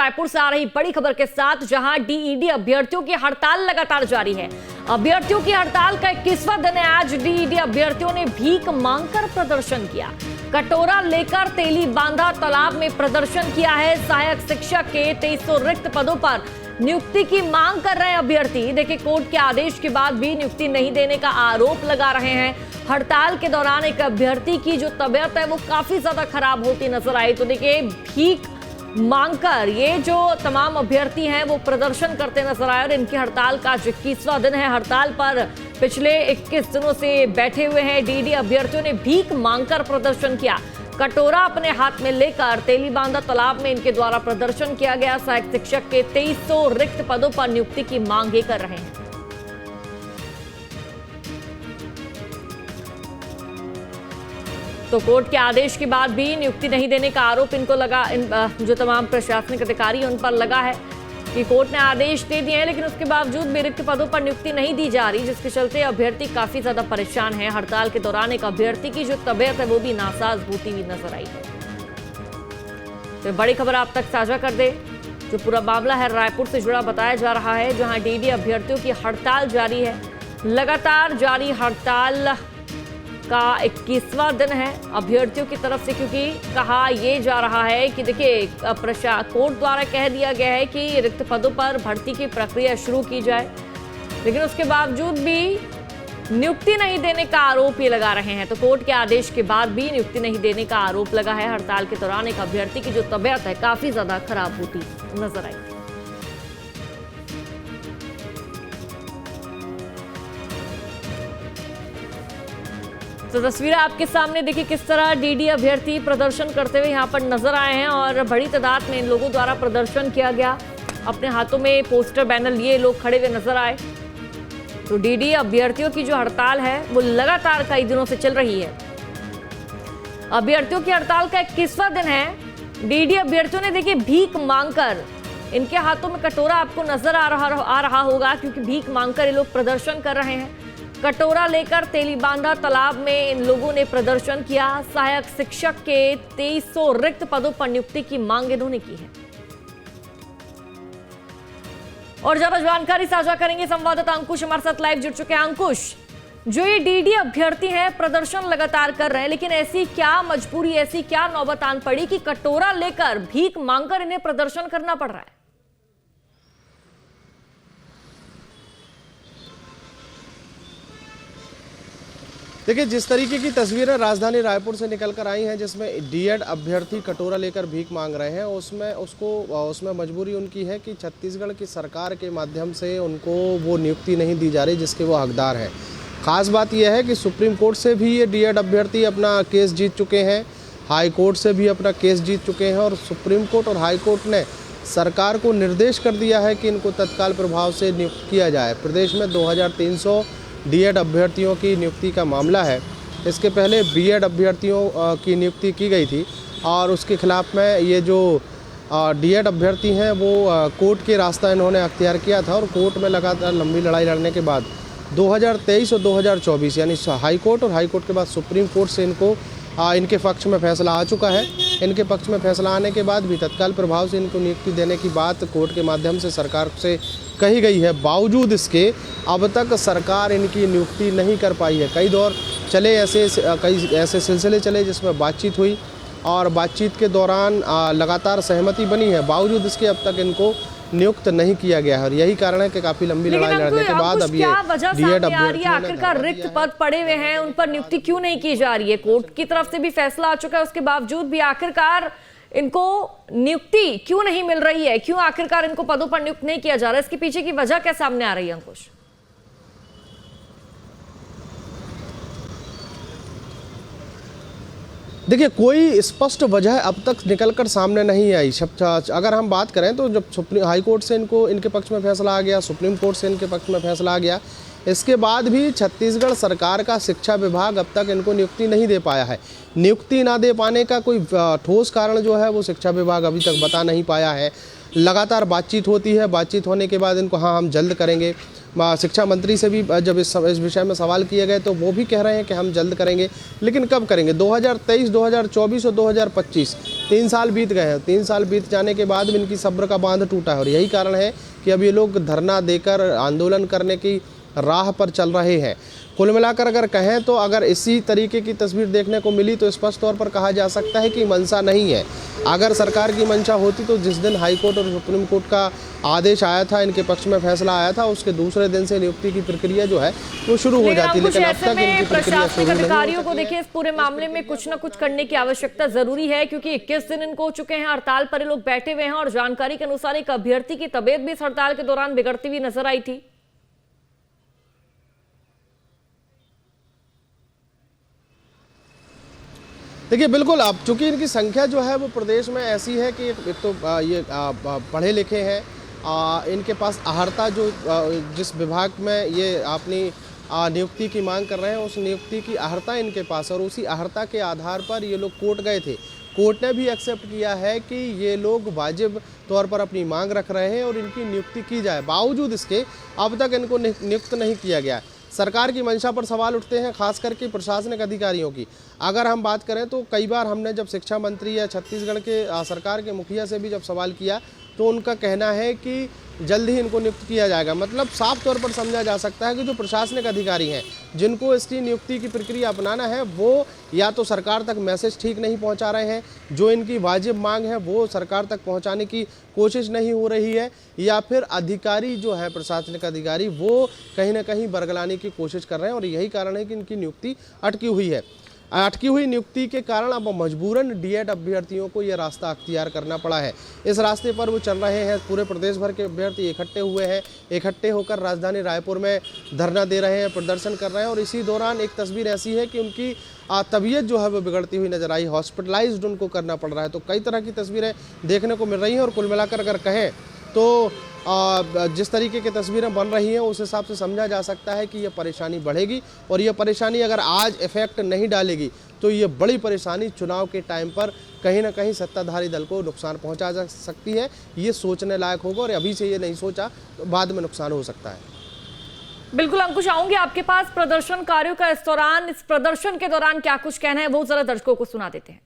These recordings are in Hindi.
रायपुर से आ रही बड़ी खबर के साथ, जहां डीईडी अभ्यर्थियों की हड़ताल लगातार जारी है। अभ्यर्थियों की हड़ताल का 21वां दिन है। आज डीईडी अभ्यर्थियों ने भीख मांगकर प्रदर्शन किया। कटोरा लेकर तेली बांधा तालाब में प्रदर्शन किया है। सहायक शिक्षक के 2300 रिक्त पदों पर नियुक्ति की मांग कर रहे हैं अभ्यर्थी। देखिए, कोर्ट के आदेश के बाद भी नियुक्ति नहीं देने का आरोप लगा रहे हैं। हड़ताल के दौरान एक अभ्यर्थी की जो तबीयत है वो काफी ज्यादा खराब होती नजर आई। तो देखिए, भीख मांगकर ये जो तमाम अभ्यर्थी हैं वो प्रदर्शन करते नजर आए और इनकी हड़ताल का 21वां दिन है। हड़ताल पर पिछले 21 दिनों से बैठे हुए हैं। डीईडी अभ्यर्थियों ने भीख मांगकर प्रदर्शन किया। कटोरा अपने हाथ में लेकर तेली बांधा तालाब में इनके द्वारा प्रदर्शन किया गया। सहायक शिक्षक के 2300 रिक्त पदों पर नियुक्ति की मांग कर रहे हैं। तो कोर्ट के आदेश के बाद भी नियुक्ति नहीं देने का आरोप इनको लगा। जो तमाम प्रशासनिक अधिकारी हैं उन पर लगा है कि कोर्ट ने आदेश दे दिए हैं, लेकिन उसके बावजूद भी रिक्त पदों पर नियुक्ति नहीं दी जा रही, जिसके चलते अभ्यर्थी काफी ज्यादा परेशान है। हड़ताल के दौरान एक अभ्यर्थी की जो तबीयत है वो भी नासाज होती हुई नजर आई है। तो बड़ी खबर आप तक साझा कर दे। जो पूरा मामला है रायपुर से जुड़ा बताया जा रहा है, जहां डीईडी अभ्यर्थियों की हड़ताल जारी है। लगातार जारी हड़ताल का 21वां दिन है अभ्यर्थियों की तरफ से, क्योंकि कहा यह जा रहा है कि देखिए, कोर्ट द्वारा कह दिया गया है कि रिक्त पदों पर भर्ती की प्रक्रिया शुरू की जाए, लेकिन उसके बावजूद भी नियुक्ति नहीं देने का आरोप ये लगा रहे हैं। तो कोर्ट के आदेश के बाद भी नियुक्ति नहीं देने का आरोप लगा है। हड़ताल के दौरान एक अभ्यर्थी की जो तबीयत है काफी ज्यादा खराब होती नजर आई। तो तस्वीरें आपके सामने देखिए, किस तरह डीईडी अभ्यर्थी प्रदर्शन करते हुए यहाँ पर नजर आए हैं और बड़ी तादाद में इन लोगों द्वारा प्रदर्शन किया गया। अपने हाथों में पोस्टर बैनर लिए लोग खड़े हुए नजर आए। तो डीईडी अभ्यर्थियों की जो हड़ताल है वो लगातार कई दिनों से चल रही है। अभ्यर्थियों की हड़ताल का 21वां दिन है। डीईडी अभ्यर्थियों ने देखिए भीख मांगकर, इनके हाथों में कटोरा आपको नजर आ रहा होगा, क्योंकि भीख मांगकर ये लोग प्रदर्शन कर रहे हैं। कटोरा लेकर तेली बांधा तालाब में इन लोगों ने प्रदर्शन किया। सहायक शिक्षक के 2300 रिक्त पदों पर नियुक्ति की मांग इन्होंने की है। और ज्यादा जानकारी साझा करेंगे संवाददाता अंकुश हमारे साथ लाइव जुड़ चुके हैं। अंकुश, जो ये डीईडी अभ्यर्थी हैं प्रदर्शन लगातार कर रहे हैं, लेकिन ऐसी क्या मजबूरी, ऐसी क्या नौबत आन पड़ी कि कटोरा लेकर भीख मांगकर इन्हें प्रदर्शन करना पड़ रहा है? देखिए, जिस तरीके की तस्वीरें राजधानी रायपुर से निकलकर आई हैं, जिसमें डीएड अभ्यर्थी कटोरा लेकर भीख मांग रहे हैं, उसमें मजबूरी उनकी है कि छत्तीसगढ़ की सरकार के माध्यम से उनको वो नियुक्ति नहीं दी जा रही जिसके वो हकदार हैं। ख़ास बात यह है कि सुप्रीम कोर्ट से भी ये डीएड अभ्यर्थी अपना केस जीत चुके हैं, हाई कोर्ट से भी अपना केस जीत चुके हैं और सुप्रीम कोर्ट और हाई कोर्ट ने सरकार को निर्देश कर दिया है कि इनको तत्काल प्रभाव से नियुक्त किया जाए। प्रदेश में 2300 डीएड अभ्यर्थियों की नियुक्ति का मामला है। इसके पहले बीएड अभ्यर्थियों की नियुक्ति की गई थी और उसके खिलाफ में ये जो डीएड अभ्यर्थी हैं वो कोर्ट के रास्ता इन्होंने अख्तियार किया था और कोर्ट में लगातार लंबी लड़ाई लड़ने के बाद 2023 और 2024 यानी हाई कोर्ट और हाई कोर्ट के बाद सुप्रीम कोर्ट से इनके पक्ष में फैसला आ चुका है। इनके पक्ष में फैसला आने के बाद भी तत्काल प्रभाव से इनको नियुक्ति देने की बात कोर्ट के माध्यम से सरकार से कही गई है। बावजूद इसके अब तक सरकार इनकी नियुक्ति नहीं कर पाई है। कई ऐसे सिलसिले चले जिसमें बातचीत हुई और बातचीत के दौरान लगातार सहमति बनी है। बावजूद इसके अब तक इनको नियुक्त नहीं किया गया है और यही कारण है कि काफी लंबी लड़ाई लड़ने के बाद अब ये डीएड अभ्यर्थी आखिरकार रिक्त पद पड़े हुए हैं, उन पर नियुक्ति क्यों नहीं की जा रही है? कोर्ट की तरफ से भी फैसला आ चुका है, उसके बावजूद भी आखिरकार इनको नियुक्ति क्यों नहीं मिल रही है? क्यों आखिरकार इनको पदों पर नियुक्त नहीं किया जा रहा है? इसके पीछे की वजह क्या सामने आ रही है अंकुश? देखिए, कोई स्पष्ट वजह अब तक निकलकर सामने नहीं आई। अगर हम बात करें तो जब हाई कोर्ट से इनके पक्ष में फैसला आ गया, सुप्रीम कोर्ट से इनके पक्ष में फैसला आ गया, इसके बाद भी छत्तीसगढ़ सरकार का शिक्षा विभाग अब तक इनको नियुक्ति नहीं दे पाया है। नियुक्ति ना दे पाने का कोई ठोस कारण जो है वो शिक्षा विभाग अभी तक बता नहीं पाया है। लगातार बातचीत होती है, बातचीत होने के बाद इनको हम जल्द करेंगे। शिक्षा मंत्री से भी जब इस विषय में सवाल किए गए तो वो भी कह रहे हैं कि हम जल्द करेंगे, लेकिन कब करेंगे? 2023, 2024 और 2025 3 साल बीत गए हैं। 3 साल बीत जाने के बाद भी इनकी सब्र का बांध टूटा है और यही कारण है कि अब ये लोग धरना देकर आंदोलन करने की राह पर चल रहे हैं। कुल मिलाकर अगर कहें तो अगर इसी तरीके की तस्वीर देखने को मिली तो स्पष्ट तौर पर कहा जा सकता है कि मंशा नहीं है। अगर सरकार की मंशा होती तो जिस दिन हाई कोर्ट और सुप्रीम कोर्ट का आदेश आया था, इनके पक्ष में फैसला आया था, उसके दूसरे दिन से नियुक्ति की प्रक्रिया जो है वो शुरू हो जाती, लेकिन अब तक इनकी प्रक्रिया शुरू नहीं अधिकारियों को देखिए इस पूरे मामले में कुछ न कुछ करने की आवश्यकता जरूरी है, क्योंकि 21 दिन इनको हो चुके हैं, हड़ताल पर ये लोग बैठे हुए हैं और जानकारी के अनुसार एक अभ्यर्थी की तबीयत भी इस हड़ताल के दौरान बिगड़ती हुई नजर आई थी। देखिए बिल्कुल, अब चूंकि इनकी संख्या जो है वो प्रदेश में ऐसी है कि एक तो ये पढ़े लिखे हैं, इनके पास अहर्ता जो जिस विभाग में ये अपनी नियुक्ति की मांग कर रहे हैं उस नियुक्ति की अहर्ता इनके पास, और उसी अहर्ता के आधार पर ये लोग कोर्ट गए थे। कोर्ट ने भी एक्सेप्ट किया है कि ये लोग वाजिब तौर पर अपनी मांग रख रहे हैं और इनकी नियुक्ति की जाए। बावजूद इसके अब तक इनको नियुक्त नहीं किया गया है। सरकार की मंशा पर सवाल उठते हैं, खास करके प्रशासनिक अधिकारियों की। अगर हम बात करें तो कई बार हमने जब शिक्षा मंत्री या छत्तीसगढ़ के सरकार के मुखिया से भी जब सवाल किया तो उनका कहना है कि जल्द ही इनको नियुक्त किया जाएगा। मतलब साफ तौर पर समझा जा सकता है कि जो प्रशासनिक अधिकारी हैं जिनको इसकी नियुक्ति की प्रक्रिया अपनाना है वो या तो सरकार तक मैसेज ठीक नहीं पहुंचा रहे हैं, जो इनकी वाजिब मांग है वो सरकार तक पहुंचाने की कोशिश नहीं हो रही है, या फिर अधिकारी जो है प्रशासनिक अधिकारी वो कहीं ना कहीं बरगलाने की कोशिश कर रहे हैं। और यही कारण है कि इनकी नियुक्ति अटकी हुई है। अटकी हुई नियुक्ति के कारण अब मजबूरन डीएड अभ्यर्थियों को यह रास्ता अख्तियार करना पड़ा है। इस रास्ते पर वो चल रहे हैं। पूरे प्रदेश भर के अभ्यर्थी इकट्ठे हुए हैं, इकट्ठे होकर राजधानी रायपुर में धरना दे रहे हैं, प्रदर्शन कर रहे हैं। और इसी दौरान एक तस्वीर ऐसी है कि उनकी तबीयत जो है वो बिगड़ती हुई नजर आई, हॉस्पिटलाइज्ड उनको करना पड़ रहा है। तो कई तरह की तस्वीरें देखने को मिल रही हैं और कुल मिलाकर अगर कहें तो जिस तरीके की तस्वीरें बन रही हैं उस हिसाब से समझा जा सकता है कि ये परेशानी बढ़ेगी, और ये परेशानी अगर आज इफेक्ट नहीं डालेगी तो ये बड़ी परेशानी चुनाव के टाइम पर कहीं ना कहीं सत्ताधारी दल को नुकसान पहुंचा जा सकती है। ये सोचने लायक होगा, और अभी से ये नहीं सोचा तो बाद में नुकसान हो सकता है। बिल्कुल अंकुश, आऊंगी आपके पास। प्रदर्शनकारियों का इस प्रदर्शन के दौरान क्या कुछ कहना है वो जरा दर्शकों को सुना देते हैं।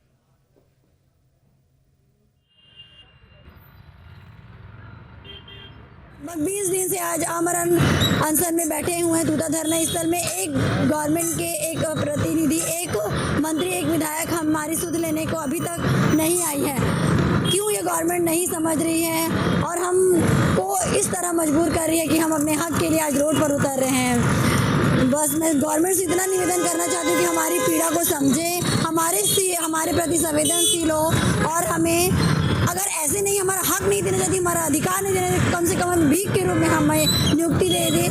लगभग 20 दिन से आज आमरण अनशन में बैठे हुए हैं। टूटा धरना स्थल में एक गवर्नमेंट के एक प्रतिनिधि, एक मंत्री, एक विधायक हमारी सुध लेने को अभी तक नहीं आई है। क्यों ये गवर्नमेंट नहीं समझ रही है और हमको इस तरह मजबूर कर रही है कि हम अपने हक के लिए आज रोड पर उतर रहे हैं। बस मैं गवर्नमेंट से इतना निवेदन करना चाहती हूँ कि हमारी पीड़ा को समझे, हमारे प्रति संवेदनशील हो, और हमें अगर ऐसे नहीं हमारा हक नहीं देना चाहती, हमारा अधिकार नहीं देना चाहती, कम से कम हम भीख के रूप में हमें नियुक्ति दे दे।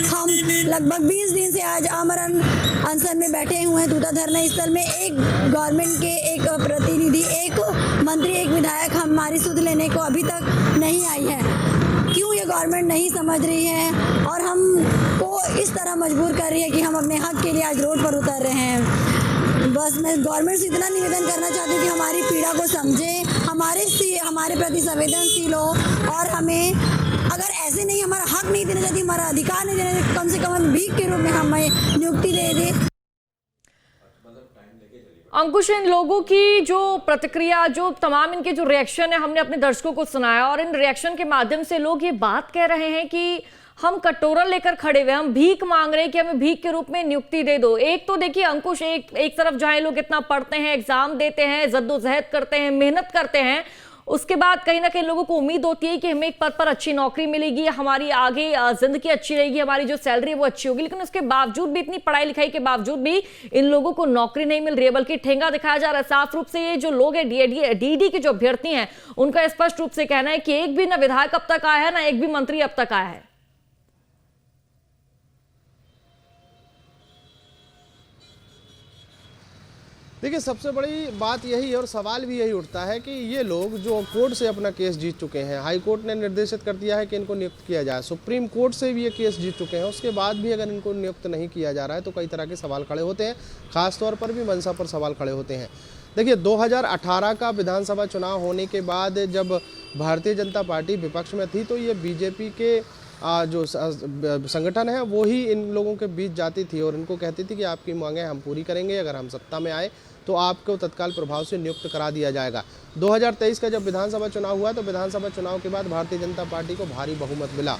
हम लगभग 20 दिन से आज आमरण अनशन में बैठे हुए हैं। टूटा धरना स्थल में एक गवर्नमेंट के एक प्रतिनिधि, एक मंत्री, एक विधायक हमारी सुध लेने को अभी तक नहीं आई है। क्यों ये गवर्नमेंट नहीं समझ रही है और हमको इस तरह मजबूर कर रही है कि हम अपने हक के लिए आज रोड पर उतर रहे हैं। बस मैं गवर्नमेंट से इतना निवेदन करना चाहती हूँ कि हमारी पीड़ा को समझे, हमारे प्रति संवेदनशील हो, और हमें अगर ऐसे नहीं हमारा हक नहीं देना चाहती, हमारा अधिकार नहीं देना चाहती, कम से कम हम भीख के रूप में हमें नियुक्ति दे दे। अंकुश, इन लोगों की जो प्रतिक्रिया, जो तमाम इनके जो रिएक्शन है, हमने अपने दर्शकों को सुनाया, और इन रिएक्शन के माध्यम से लोग ये बात कह रहे हैं कि हम कटोरा लेकर खड़े हुए, हम भीख मांग रहे हैं कि हमें भीख के रूप में नियुक्ति दे दो। एक तो देखिए अंकुश, एक तरफ जहां लोग इतना पढ़ते हैं, एग्जाम देते हैं, जद्दोजहद करते हैं, मेहनत करते हैं, उसके बाद कहीं ना कहीं लोगों को उम्मीद होती है कि हमें एक पद पर अच्छी नौकरी मिलेगी, हमारी आगे जिंदगी अच्छी रहेगी, हमारी जो सैलरी है वो अच्छी होगी। लेकिन उसके बावजूद भी, इतनी पढ़ाई लिखाई के बावजूद भी इन लोगों को नौकरी नहीं मिल रही है, बल्कि ठेंगा दिखाया जा रहा है। साफ रूप से ये जो लोग हैं, डीडी के जो अभ्यर्थी हैं, उनका स्पष्ट रूप से कहना है कि एक भी ना विधायक अब तक आया है, ना एक भी मंत्री अब तक आया है। देखिए सबसे बड़ी बात यही है और सवाल भी यही उठता है कि ये लोग जो कोर्ट से अपना केस जीत चुके हैं, हाई कोर्ट ने निर्देशित कर दिया है कि इनको नियुक्त किया जाए, सुप्रीम कोर्ट से भी ये केस जीत चुके हैं, उसके बाद भी अगर इनको नियुक्त नहीं किया जा रहा है तो कई तरह के सवाल खड़े होते हैं। खासतौर पर भी मंशा पर सवाल खड़े होते हैं। देखिए 2018 का विधानसभा चुनाव होने के बाद जब भारतीय जनता पार्टी विपक्ष में थी तो ये बीजेपी के जो संगठन है वो ही इन लोगों के बीच जाती थी और इनको कहती थी कि आपकी मांगें हम पूरी करेंगे, अगर हम सत्ता में आए तो आपको तत्काल प्रभाव से नियुक्त करा दिया जाएगा। 2023 का जब विधानसभा चुनाव हुआ तो विधानसभा चुनाव के बाद भारतीय जनता पार्टी को भारी बहुमत मिला।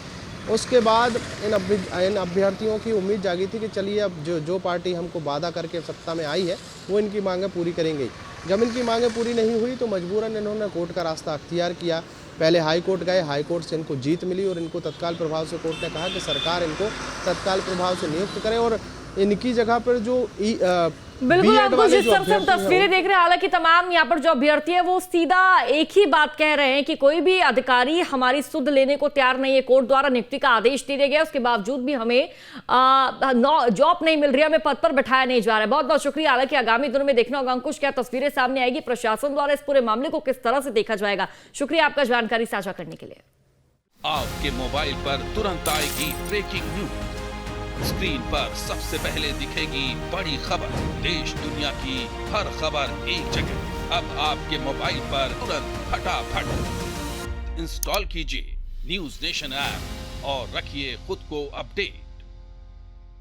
उसके बाद इन अभ्यर्थियों की उम्मीद जागी थी कि चलिए अब जो पार्टी हमको वादा करके सत्ता में आई है वो इनकी मांगें पूरी करेंगे। जब इनकी मांगें पूरी नहीं हुई तो मजबूरन इन्होंने कोर्ट का रास्ता अख्तियार किया। पहले हाई कोर्ट गए, हाई कोर्ट से इनको जीत मिली और इनको तत्काल प्रभाव से कोर्ट ने कहा कि सरकार इनको तत्काल प्रभाव से नियुक्त करे और इनकी जगह पर जो बिल्कुल आपको जिस तरह से हम तस्वीरें देख रहे हैं, हालांकि तमाम यहाँ पर जो अभ्यर्थी है वो सीधा एक ही बात कह रहे हैं कि कोई भी अधिकारी हमारी सुध लेने को तैयार नहीं है। कोर्ट द्वारा नियुक्ति का आदेश दे दिया गया, उसके बावजूद भी हमें जॉब नहीं मिल रही है, हमें पद पर बैठाया नहीं जा रहा है। बहुत बहुत शुक्रिया। हालांकि आगामी दिनों में देखना होगा अंकुश क्या तस्वीरें सामने आएगी, प्रशासन द्वारा इस पूरे मामले को किस तरह से देखा जाएगा। शुक्रिया आपका जानकारी साझा करने के लिए। आपके मोबाइल पर तुरंत आएगी ब्रेकिंग न्यूज, स्क्रीन पर सबसे पहले दिखेगी बड़ी खबर, देश दुनिया की हर खबर एक जगह। अब आपके मोबाइल पर तुरंत फटाफट इंस्टॉल कीजिए न्यूज़ नेशन ऐप और रखिए खुद को अपडेट।